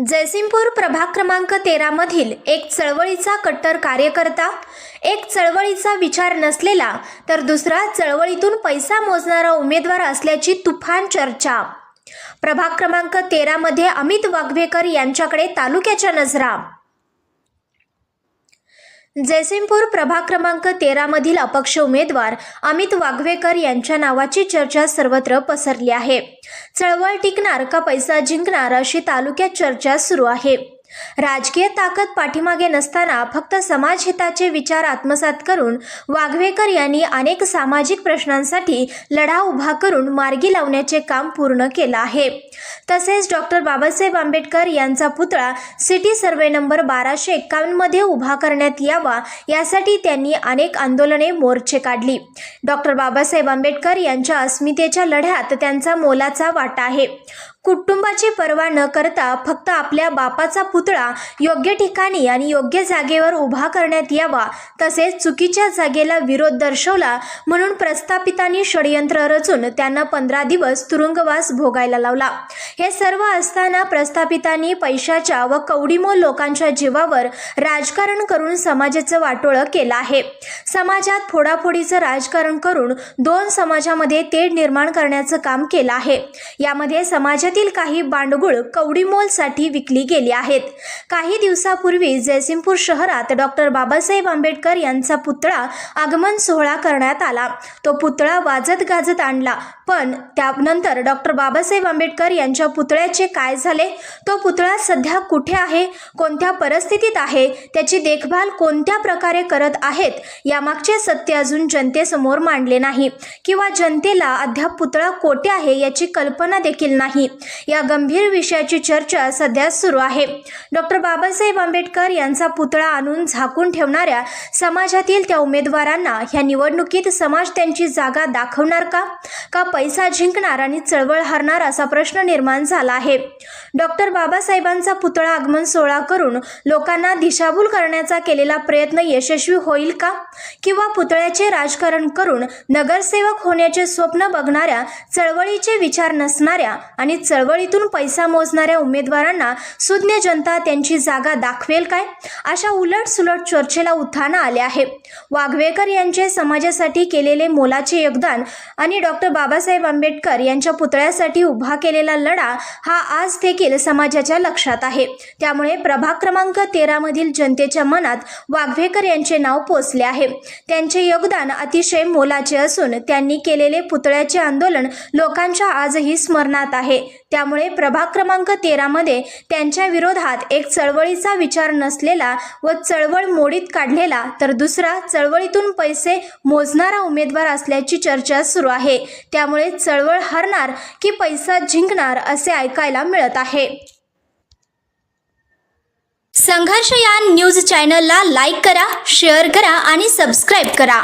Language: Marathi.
जयसिंगपूर प्रभाग क्रमांक 13 मधील एक चळवळीचा कट्टर कार्यकर्ता, एक चळवळीचा विचार नसलेला तर दुसरा चळवळीतून पैसा मोजणारा उमेदवार असल्याची तुफान चर्चा। प्रभाग क्रमांक 13 मध्ये अमित वाघवेकर यांच्याकडे तालुक्याच्या नजरा। जयसिंगपूर प्रभाग क्रमांक 13 मधील अपक्ष उमेदवार अमित वाघवेकर यांच्या नावाची चर्चा सर्वत्र पसरली आहे। चळवळ टिकणार का पैसा जिंकणार अशी तालुक्यात चर्चा सुरू आहे। राजकीय ताकद पाठीमागे नसताना फक्त समाजहिताचे विचार आत्मसात करून वाघवेकर यांनी अनेक सामाजिक प्रश्नांसाठी लढा उभा करून मार्गी लावण्याचे काम पूर्ण केले आहे। तसेच डॉक्टर बाबासाहेब आंबेडकर यांचा पुतळा सिटी सर्वे नंबर 1251 मध्ये उभा करण्यात यावा यासाठी त्यांनी अनेक आंदोलने मोर्चे काढली। डॉक्टर बाबासाहेब आंबेडकर यांच्या अस्मितेच्या लढ्यात त्यांचा मोलाचा वाटा आहे। कुटुंबाची पर्वा न करता फक्त आपल्या बापाचा पुतळा योग्य ठिकाणी आणि योग्य जागेवर उभा करण्यात यावा, तसेच चुकीच्या जागेला विरोध दर्शवला म्हणून प्रस्थापितांनी षडयंत्र रचून त्यांना 15 दिवस तुरुंगवास भोगायला लावला। हे सर्व असताना प्रस्थापितांनी पैशाच्या व कवडीमोल लोकांच्या जीवावर राजकारण करून समाजाचं वाटोळं केलं आहे। समाजात फोडाफोडीचं राजकारण करून दोन समाजामध्ये तेढ निर्माण करण्याचं काम केलं आहे। यामध्ये समाजात काही बांडगुळ कवडीमोलसाठी विकली गेली आहेत। काही दिवसापूर्वी जयसिंगपूर शहरात डॉक्टर बाबासाहेब आंबेडकर यांचा पुतळा आगमन सोहळा करण्यात आला। तो पुतळा वाजत गाजत आणला, पण त्यानंतर डॉक्टर बाबासाहेब आंबेडकर यांच्या पुतळ्याचे काय झाले, तो पुतळा सध्या कुठे आहे, कोणत्या परिस्थितीत आहे, त्याची देखभाल कोणत्या प्रकारे करत आहेत, यामागचे सत्य अजून जनतेसमोर मांडले नाही किंवा जनतेला अद्याप पुतळा कोठे आहे याची कल्पना देखील नाही। या गंभीर विषयाची चर्चा सध्या सुरू आहे। डॉक्टर बाबासाहेब आंबेडकर यांचा पुतळा आणून झाकून ठेवणाऱ्या समाजातील त्या उमेदवारांना ह्या निवडणुकीत समाज त्यांची जागा दाखवणार का पैसा जिंकणार आणि चळवळ हरणार असा प्रश्न निर्माण झाला आहे। डॉक्टर बाबासाहेबांचा पुतळा आगमन सोहळा करून लोकांना दिशाभूल करण्याचा केलेला प्रयत्न यशस्वी होईल का, किंवा पुतळ्याचे राजकारण करून नगरसेवक होण्याचे स्वप्न बघणाऱ्या, चळवळीचे विचार नसणाऱ्या आणि चळवळीतून पैसा मोजणाऱ्या उमेदवारांना सुज्ञ जनता त्यांची जागा दाखवेल काय, अशा उलटसुलट चर्चेला उधाण आले आहे। वाघवेकर यांचे समाजासाठी केलेले मोलाचे योगदान आणि डॉक्टर बाबासाहेब आंबेडकर यांच्या पुतळ्यासाठी उभा केलेला लढा हा आज देखील समाजाच्या लक्षात आहे। त्यामुळे प्रभाग क्रमांक 13 मधील जनतेच्या मनात वाघवेकर यांचे नाव पोचले आहे। त्यांचे योगदान अतिशय मोलाचे असून त्यांनी केलेले पुतळ्याचे आंदोलन लोकांच्या आजही स्मरणात आहे। त्यामुळे प्रभाग क्रमांक 13 मध्ये त्यांच्या विरोधात एक चळवळीचा विचार नसलेला व चळवळ मोडीत काढलेला तर दुसरा चळवळीतून पैसे मोजणारा उमेदवार असल्याची चर्चा सुरू आहे। त्यामुळे चळवळ हरणार की पैसा जिंकणार असे ऐकायला मिळत आहे। संघर्ष या न्यूज चॅनलला लाईक करा, शेअर करा आणि सबस्क्राईब करा।